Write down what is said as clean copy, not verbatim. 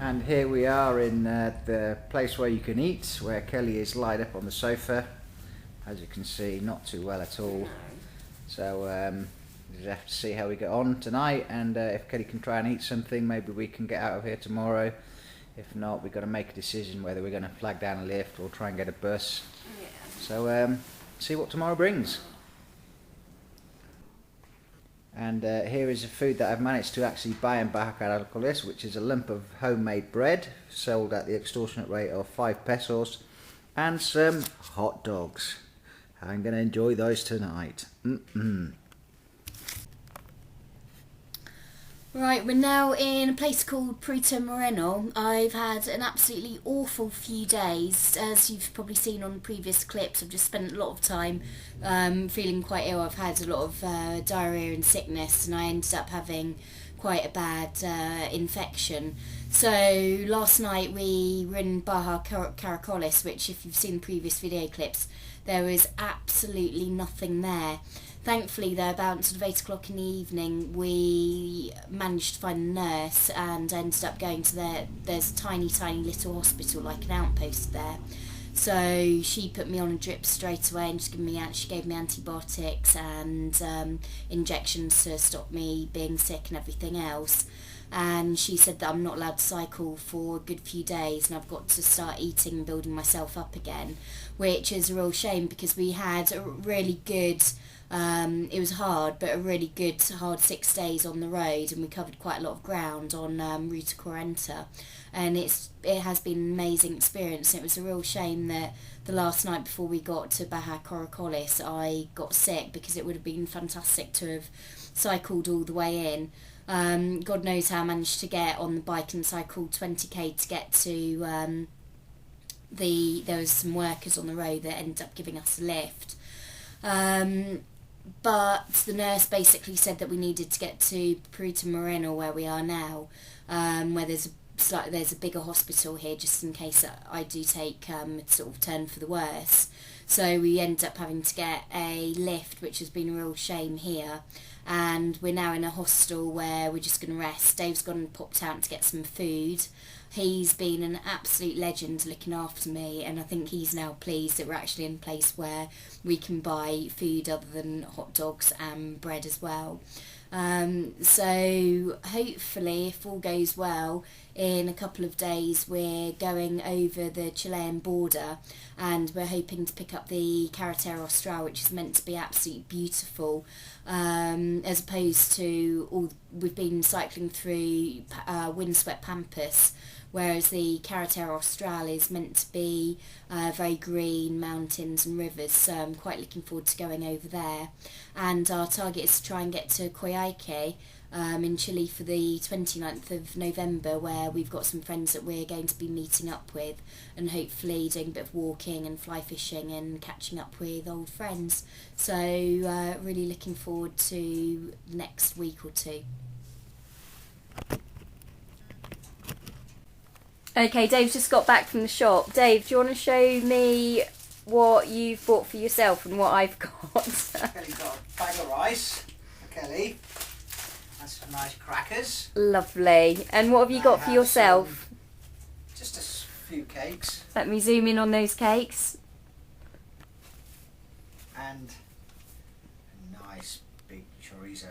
And here we are in the place where you can eat, where Kelly is laid up on the sofa. As you can see, not too well at all. So we have to see how we get on tonight, and if Kelly can try and eat something, maybe we can get out of here tomorrow. If not, we've got to make a decision whether we're going to flag down a lift or try and get a bus. Yeah. So see what tomorrow brings. And here is the food that I've managed to actually buy in Baja Caracoles, which is a lump of homemade bread sold at the extortionate rate of 5 pesos, and some hot dogs. I'm going to enjoy those tonight. Right, we're now in a place called Puerto Moreno. I've had an absolutely awful few days. As you've probably seen on previous clips, I've just spent a lot of time feeling quite ill. I've had a lot of diarrhea and sickness, and I ended up having quite a bad infection. So last night we were in Baja Caracoles, which, if you've seen the previous video clips, there was absolutely nothing there. Thankfully, though, about sort of 8 o'clock in the evening, we managed to find a nurse and ended up going to there's a tiny little hospital, like an outpost there. So she put me on a drip straight away and she gave me antibiotics and injections to stop me being sick and everything else. And she said that I'm not allowed to cycle for a good few days and I've got to start eating and building myself up again, which is a real shame because we had a really good, it was hard, but a really good hard 6 days on the road, and we covered quite a lot of ground on Ruta 40, and it has been an amazing experience. It was a real shame that the last night before we got to Baja Caracoles I got sick, because it would have been fantastic to have cycled all the way in. God knows how I managed to get on the bike and cycled 20k to get to there was some workers on the road that ended up giving us a lift. But the nurse basically said that we needed to get to Puerto Moreno, where we are now, where there's a bigger hospital here, just in case I do take a sort of turn for the worse. So we ended up having to get a lift, which has been a real shame here. And we're now in a hostel where we're just going to rest. Dave's gone and popped out to get some food. He's been an absolute legend looking after me, and I think he's now pleased that we're actually in a place where we can buy food other than hot dogs and bread as well. So hopefully, if all goes well, in a couple of days we're going over the Chilean border, and we're hoping to pick up the Carretera Austral, which is meant to be absolutely beautiful, as opposed to we've been cycling through windswept pampas, whereas the Carretera Austral is meant to be very green, mountains and rivers, so I'm quite looking forward to going over there. And our target is to try and get to Coyhaique in Chile for the 29th of November, where we've got some friends that we're going to be meeting up with, and hopefully doing a bit of walking and fly fishing and catching up with old friends. So really looking forward to the next week or two. Okay, Dave's just got back from the shop. Dave, do you want to show me what you've bought for yourself and what I've got? Kelly's got a bag of rice for Kelly, and some nice crackers. Lovely. And what have you got for yourself? Just a few cakes. Let me zoom in on those cakes. And a nice big chorizo.